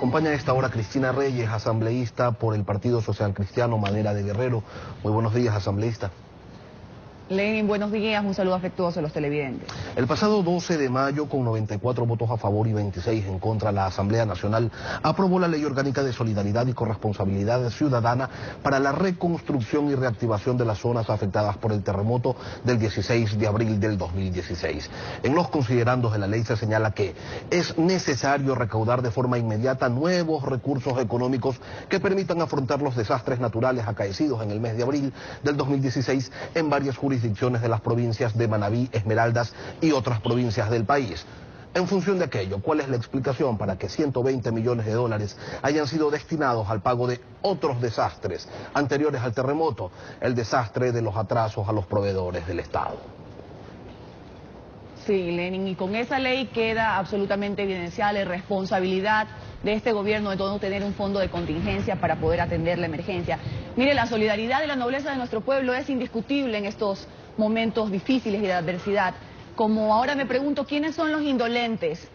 acompaña a esta hora Cristina Reyes, asambleísta por el Partido Social Cristiano Madera de Guerrero. Muy buenos días, asambleísta. Lenin, buenos días, un saludo afectuoso a los televidentes. El pasado 12 de mayo, con 94 votos a favor y 26 en contra, la Asamblea Nacional aprobó la Ley Orgánica de Solidaridad y Corresponsabilidad Ciudadana para la reconstrucción y reactivación de las zonas afectadas por el terremoto del 16 de abril del 2016. En los considerandos de la ley se señala que es necesario recaudar de forma inmediata nuevos recursos económicos que permitan afrontar los desastres naturales acaecidos en el mes de abril del 2016 en varias jurisdicciones de las provincias de Manabí, Esmeraldas y otras provincias del país. En función de aquello, ¿cuál es la explicación para que 120 millones de dólares hayan sido destinados al pago de otros desastres anteriores al terremoto? El desastre de los atrasos a los proveedores del Estado. Sí, Lenin, y con esa ley queda absolutamente evidenciada la responsabilidad de este gobierno de no tener un fondo de contingencia para poder atender la emergencia. Mire, la solidaridad y la nobleza de nuestro pueblo es indiscutible en estos momentos difíciles y de adversidad. Como ahora me pregunto, ¿quiénes son los indolentes?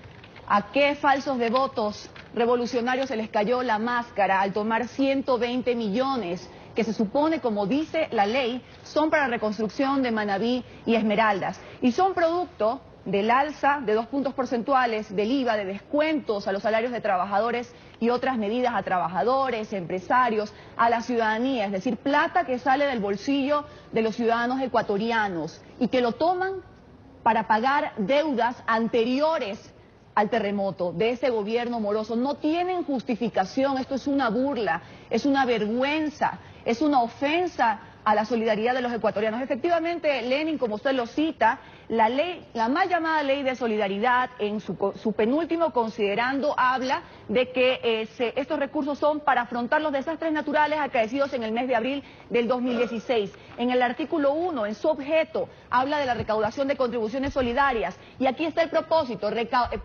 ¿A qué falsos devotos revolucionarios se les cayó la máscara al tomar 120 millones que se supone, como dice la ley, son para la reconstrucción de Manabí y Esmeraldas? Y son producto del alza de 2 puntos porcentuales del IVA, de descuentos a los salarios de trabajadores y otras medidas a trabajadores, empresarios, a la ciudadanía, es decir, plata que sale del bolsillo de los ciudadanos ecuatorianos y que lo toman para pagar deudas anteriores al terremoto de ese gobierno moroso. No tienen justificación, esto es una burla, es una vergüenza, es una ofensa a la solidaridad de los ecuatorianos. Efectivamente, Lenin, como usted lo cita, la ley, la mal llamada ley de solidaridad, en su penúltimo considerando, habla de que estos recursos son para afrontar los desastres naturales acaecidos en el mes de abril del 2016. En el artículo 1, en su objeto, habla de la recaudación de contribuciones solidarias. Y aquí está el propósito,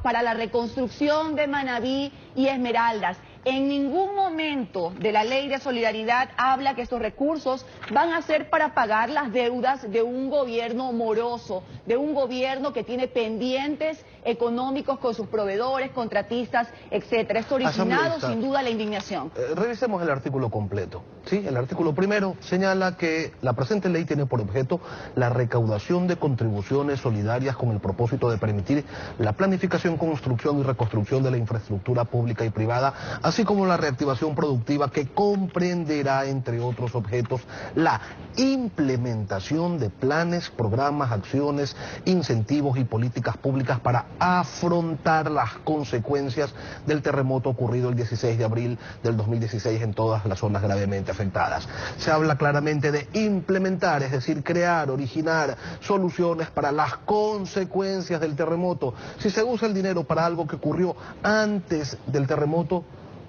para la reconstrucción de Manabí y Esmeraldas. En ningún momento de la ley de solidaridad habla que estos recursos van a ser para pagar las deudas de un gobierno moroso, de un gobierno que tiene pendientes económicos con sus proveedores, contratistas, etcétera. Esto ha originado sin duda la indignación. Revisemos el artículo completo. ¿Sí? El artículo primero señala que la presente ley tiene por objeto la recaudación de contribuciones solidarias con el propósito de permitir la planificación, construcción y reconstrucción de la infraestructura pública y privada, así como la reactivación productiva que comprenderá, entre otros objetos, la implementación de planes, programas, acciones, incentivos y políticas públicas para afrontar las consecuencias del terremoto ocurrido el 16 de abril del 2016 en todas las zonas gravemente afectadas. Se habla claramente de implementar, es decir, crear, originar soluciones para las consecuencias del terremoto. Si se usa el dinero para algo que ocurrió antes del terremoto,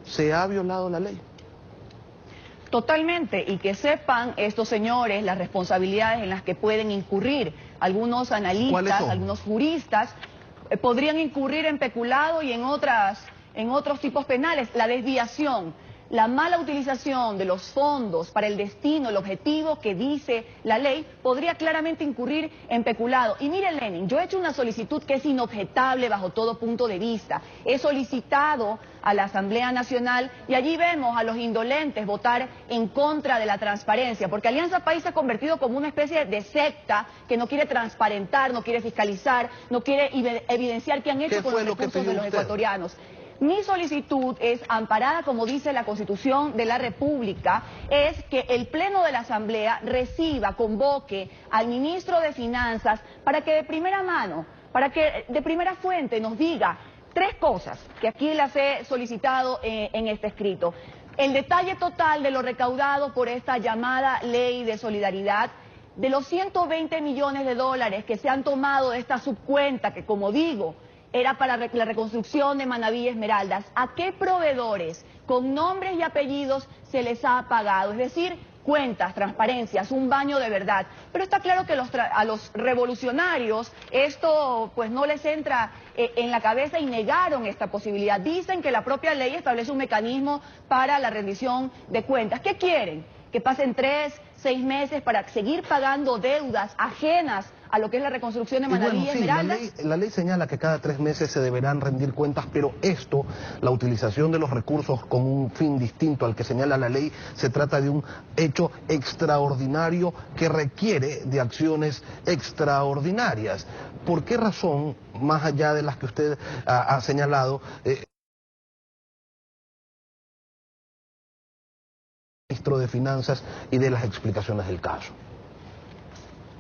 ¿se ha violado la ley? Totalmente, y que sepan estos señores las responsabilidades en las que pueden incurrir. Algunos analistas, algunos juristas podrían incurrir en peculado y en otros tipos penales. La desviación, la mala utilización de los fondos para el destino, el objetivo que dice la ley, podría claramente incurrir en peculado. Y mire, Lenin, yo he hecho una solicitud que es inobjetable bajo todo punto de vista. He solicitado a la Asamblea Nacional y allí vemos a los indolentes votar en contra de la transparencia, porque Alianza País se ha convertido como una especie de secta que no quiere transparentar, no quiere fiscalizar, no quiere evidenciar qué han hecho con los recursos de los ecuatorianos. Mi solicitud es amparada, como dice la Constitución de la República, es que el Pleno de la Asamblea reciba, convoque al ministro de Finanzas para que de primera mano, para que de primera fuente nos diga 3 cosas que aquí las he solicitado en este escrito. El detalle total de lo recaudado por esta llamada ley de solidaridad, de los 120 millones de dólares que se han tomado de esta subcuenta, que como digo, era para la reconstrucción de Manabí y Esmeraldas. ¿A qué proveedores con nombres y apellidos se les ha pagado? Es decir, cuentas, transparencias, un baño de verdad. Pero está claro que a los revolucionarios esto pues no les entra en la cabeza y negaron esta posibilidad. Dicen que la propia ley establece un mecanismo para la rendición de cuentas. ¿Qué quieren? Que pasen 3, 6 meses para seguir pagando deudas ajenas a lo que es la reconstrucción de Y Manaví y bueno, sí, Esmeraldas. la ley señala que cada 3 meses se deberán rendir cuentas, pero esto, la utilización de los recursos con un fin distinto al que señala la ley, se trata de un hecho extraordinario que requiere de acciones extraordinarias. ¿Por qué razón, más allá de las que usted ha señalado, ministro de Finanzas y de las explicaciones del caso?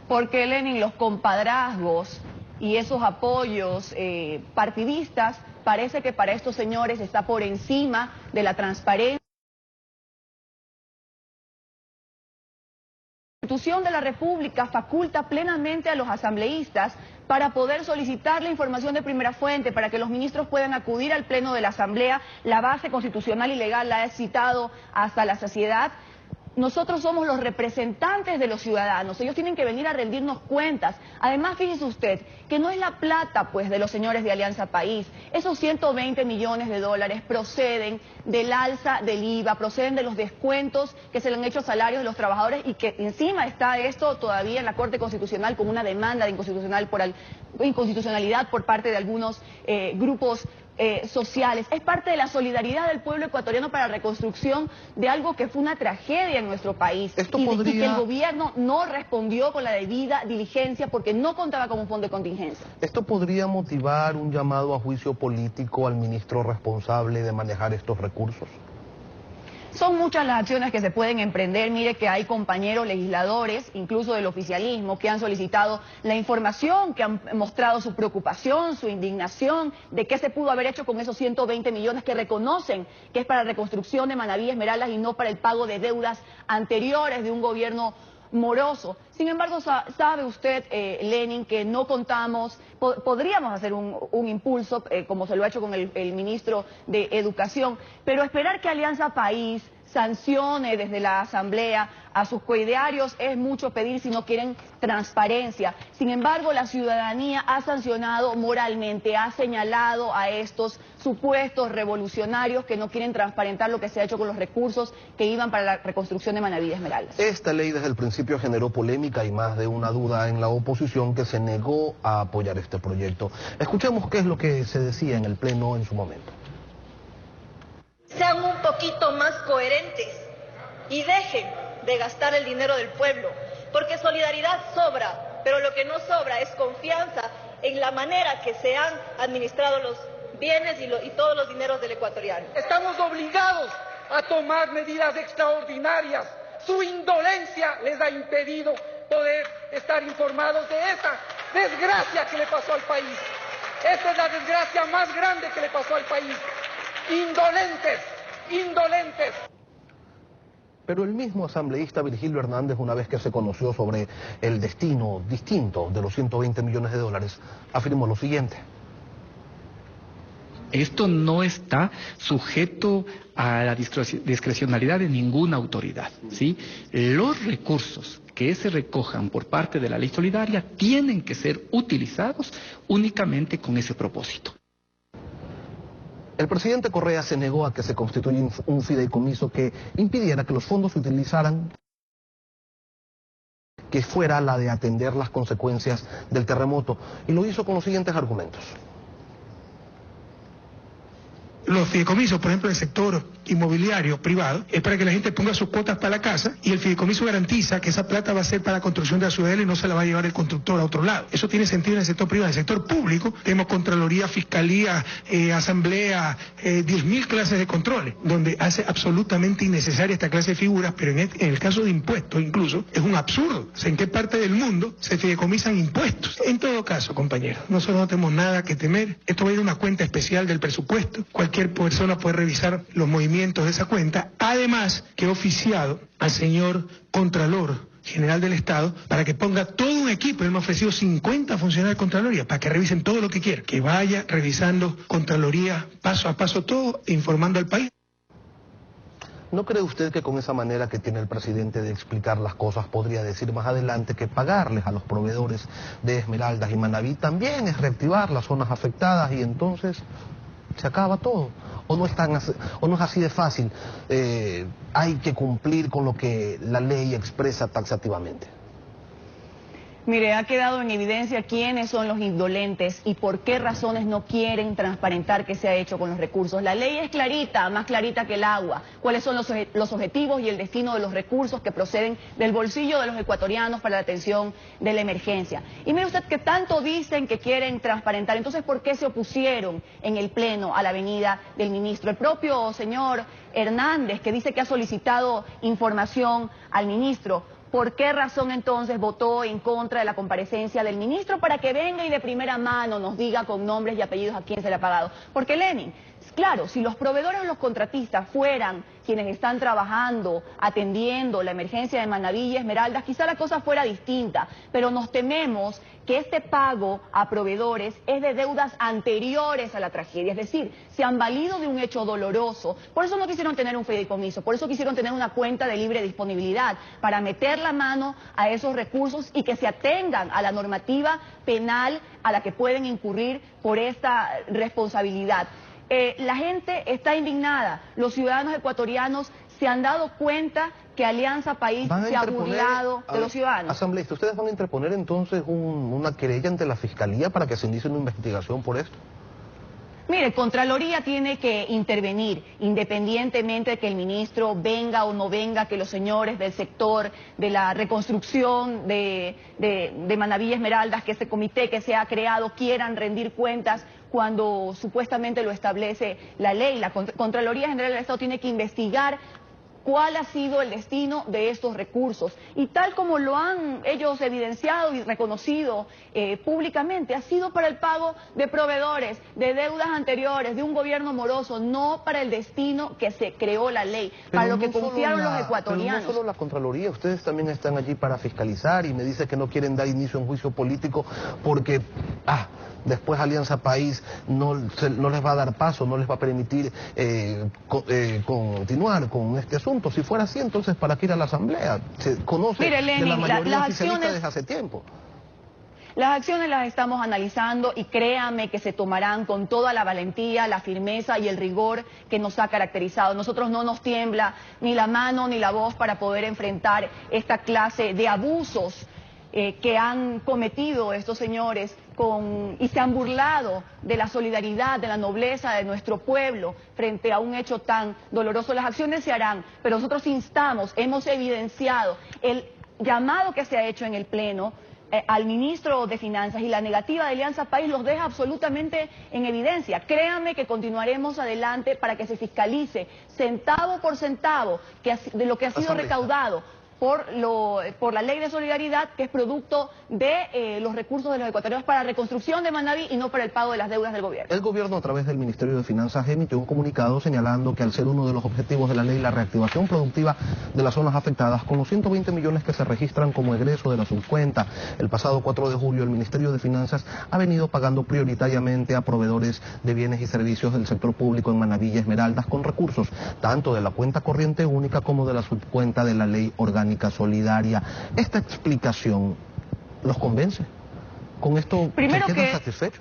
Porque, Lenin, los compadrazgos y esos apoyos partidistas, parece que para estos señores está por encima de la transparencia. La Constitución de la República faculta plenamente a los asambleístas para poder solicitar la información de primera fuente, para que los ministros puedan acudir al pleno de la Asamblea. La base constitucional y legal la he citado hasta la saciedad. Nosotros somos los representantes de los ciudadanos, ellos tienen que venir a rendirnos cuentas. Además, fíjese usted que no es la plata pues de los señores de Alianza País. Esos 120 millones de dólares proceden del alza del IVA, proceden de los descuentos que se le han hecho a salarios de los trabajadores, y que encima está esto todavía en la Corte Constitucional con una demanda de inconstitucionalidad por parte de algunos grupos sociales. Es parte de la solidaridad del pueblo ecuatoriano para la reconstrucción de algo que fue una tragedia en nuestro país, y que el gobierno no respondió con la debida diligencia porque no contaba con un fondo de contingencia. ¿Esto podría motivar un llamado a juicio político al ministro responsable de manejar estos recursos? Son muchas las acciones que se pueden emprender. Mire que hay compañeros legisladores, incluso del oficialismo, que han solicitado la información, que han mostrado su preocupación, su indignación de qué se pudo haber hecho con esos 120 millones que reconocen que es para la reconstrucción de Manaví y Esmeraldas y no para el pago de deudas anteriores de un gobierno moroso. Sin embargo, sabe usted, Lenin, que no contamos, podríamos hacer un impulso, como se lo ha hecho con el ministro de Educación, pero esperar que Alianza País sancione desde la Asamblea a sus coidearios es mucho pedir si no quieren transparencia. Sin embargo, la ciudadanía ha sancionado moralmente, ha señalado a estos supuestos revolucionarios que no quieren transparentar lo que se ha hecho con los recursos que iban para la reconstrucción de Manaví y Esmeraldas. Esta ley desde el principio generó polémica y más de una duda en la oposición, que se negó a apoyar este proyecto. Escuchemos qué es lo que se decía en el Pleno en su momento. Sean un poquito más coherentes y dejen de gastar el dinero del pueblo, porque solidaridad sobra, pero lo que no sobra es confianza en la manera que se han administrado los bienes y todos los dineros del ecuatoriano. Estamos obligados a tomar medidas extraordinarias. Su indolencia les ha impedido poder estar informados de esta desgracia que le pasó al país. Esta es la desgracia más grande que le pasó al país. Indolentes, indolentes. Pero el mismo asambleísta Virgilio Hernández, una vez que se conoció sobre el destino distinto de los 120 millones de dólares, afirmó lo siguiente. Esto no está sujeto a la discrecionalidad de ninguna autoridad, ¿sí? Los recursos que se recojan por parte de la ley solidaria tienen que ser utilizados únicamente con ese propósito. El presidente Correa se negó a que se constituya un fideicomiso que impidiera que los fondos se utilizaran, que fuera la de atender las consecuencias del terremoto, y lo hizo con los siguientes argumentos. Los fideicomisos, por ejemplo, del sector inmobiliario privado, es para que la gente ponga sus cuotas para la casa, y el fideicomiso garantiza que esa plata va a ser para la construcción de la ciudadela y no se la va a llevar el constructor a otro lado. Eso tiene sentido en el sector privado. En el sector público tenemos Contraloría, Fiscalía, Asamblea, 10.000 clases de controles, donde hace absolutamente innecesaria esta clase de figuras, pero en el caso de impuestos incluso es un absurdo. O sea, ¿en qué parte del mundo se fideicomisan impuestos? En todo caso, compañeros, nosotros no tenemos nada que temer. Esto va a ir a una cuenta especial del presupuesto. Cualquier persona puede revisar los movimientos de esa cuenta. Además, que he oficiado al señor Contralor General del Estado para que ponga todo un equipo. Él me ha ofrecido 50 funcionarios de Contraloría para que revisen todo lo que quiera. Que vaya revisando Contraloría paso a paso todo, informando al país. ¿No cree usted que con esa manera que tiene el presidente de explicar las cosas podría decir más adelante que pagarles a los proveedores de Esmeraldas y Manaví también es reactivar las zonas afectadas y entonces se acaba todo? ¿O no es así de fácil? Hay que cumplir con lo que la ley expresa taxativamente. Mire, ha quedado en evidencia quiénes son los indolentes y por qué razones no quieren transparentar qué se ha hecho con los recursos. La ley es clarita, más clarita que el agua. ¿Cuáles son los objetivos y el destino de los recursos que proceden del bolsillo de los ecuatorianos para la atención de la emergencia? Y mire usted que tanto dicen que quieren transparentar, entonces ¿por qué se opusieron en el Pleno a la venida del ministro? El propio señor Hernández, que dice que ha solicitado información al ministro, ¿por qué razón entonces votó en contra de la comparecencia del ministro para que venga y de primera mano nos diga con nombres y apellidos a quién se le ha pagado? Porque Lenin, claro, si los proveedores o los contratistas fueran quienes están trabajando, atendiendo la emergencia de Manabí y Esmeraldas, quizá la cosa fuera distinta, pero nos tememos que este pago a proveedores es de deudas anteriores a la tragedia, es decir, se han valido de un hecho doloroso, por eso no quisieron tener un fideicomiso, por eso quisieron tener una cuenta de libre disponibilidad, para meter la mano a esos recursos y que se atengan a la normativa penal a la que pueden incurrir por esta responsabilidad. La gente está indignada, los ciudadanos ecuatorianos se han dado cuenta que Alianza País se ha burlado de los ciudadanos. Asambleísta, ¿ustedes van a interponer entonces una querella ante la Fiscalía para que se inicie una investigación por esto? Mire, Contraloría tiene que intervenir, independientemente de que el ministro venga o no venga, que los señores del sector de la reconstrucción de Manabí y Esmeraldas, que ese comité que se ha creado, quieran rendir cuentas cuando supuestamente lo establece la ley. La Contraloría General del Estado tiene que investigar cuál ha sido el destino de estos recursos. Y tal como lo han ellos evidenciado y reconocido públicamente, ha sido para el pago de proveedores, de deudas anteriores, de un gobierno moroso, no para el destino que se creó la ley, para lo que confiaron los ecuatorianos. Pero no solo la Contraloría, ustedes también están allí para fiscalizar y me dice que no quieren dar inicio a un juicio político porque después Alianza País no les va a dar paso, no les va a permitir continuar con este asunto. Si fuera así, entonces ¿para qué ir a la Asamblea? Se conoce de la mayoría oficialista desde hace tiempo. Las acciones las estamos analizando y créame que se tomarán con toda la valentía, la firmeza y el rigor que nos ha caracterizado. Nosotros no nos tiembla ni la mano ni la voz para poder enfrentar esta clase de abusos que han cometido estos señores y se han burlado de la solidaridad, de la nobleza de nuestro pueblo frente a un hecho tan doloroso. Las acciones se harán, pero nosotros instamos, hemos evidenciado el llamado que se ha hecho en el Pleno al ministro de Finanzas y la negativa de Alianza País los deja absolutamente en evidencia. Créanme que continuaremos adelante para que se fiscalice centavo por centavo de lo que ha sido recaudado por la ley de solidaridad, que es producto de los recursos de los ecuatorianos para la reconstrucción de Manabí y no para el pago de las deudas del gobierno. El gobierno, a través del Ministerio de Finanzas, emitió un comunicado señalando que al ser uno de los objetivos de la ley la reactivación productiva de las zonas afectadas, con los 120 millones que se registran como egreso de la subcuenta, el pasado 4 de julio el Ministerio de Finanzas ha venido pagando prioritariamente a proveedores de bienes y servicios del sector público en Manabí y Esmeraldas con recursos tanto de la cuenta corriente única como de la subcuenta de la ley orgánica solidaria. ¿Esta explicación los convence? ¿Con esto Primero se quedan satisfechos?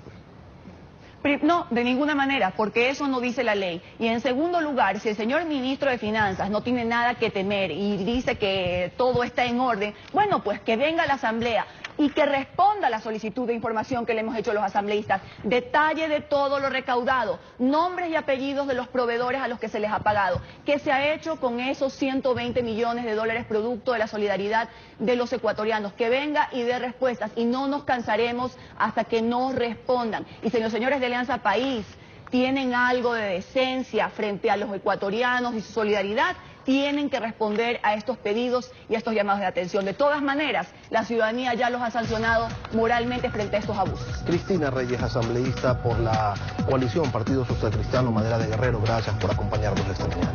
No, de ninguna manera, porque eso no dice la ley. Y en segundo lugar, si el señor ministro de Finanzas no tiene nada que temer y dice que todo está en orden, bueno, pues que venga a la Asamblea y que responda a la solicitud de información que le hemos hecho los asambleístas. Detalle de todo lo recaudado, nombres y apellidos de los proveedores a los que se les ha pagado. ¿Qué se ha hecho con esos 120 millones de dólares producto de la solidaridad de los ecuatorianos? Que venga y dé respuestas y no nos cansaremos hasta que nos respondan. Y si los señores de Alianza País tienen algo de decencia frente a los ecuatorianos y su solidaridad, tienen que responder a estos pedidos y a estos llamados de atención. De todas maneras, la ciudadanía ya los ha sancionado moralmente frente a estos abusos. Cristina Reyes, asambleísta por la coalición Partido Social Cristiano Madera de Guerrero, gracias por acompañarnos esta mañana.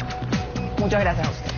Muchas gracias a usted.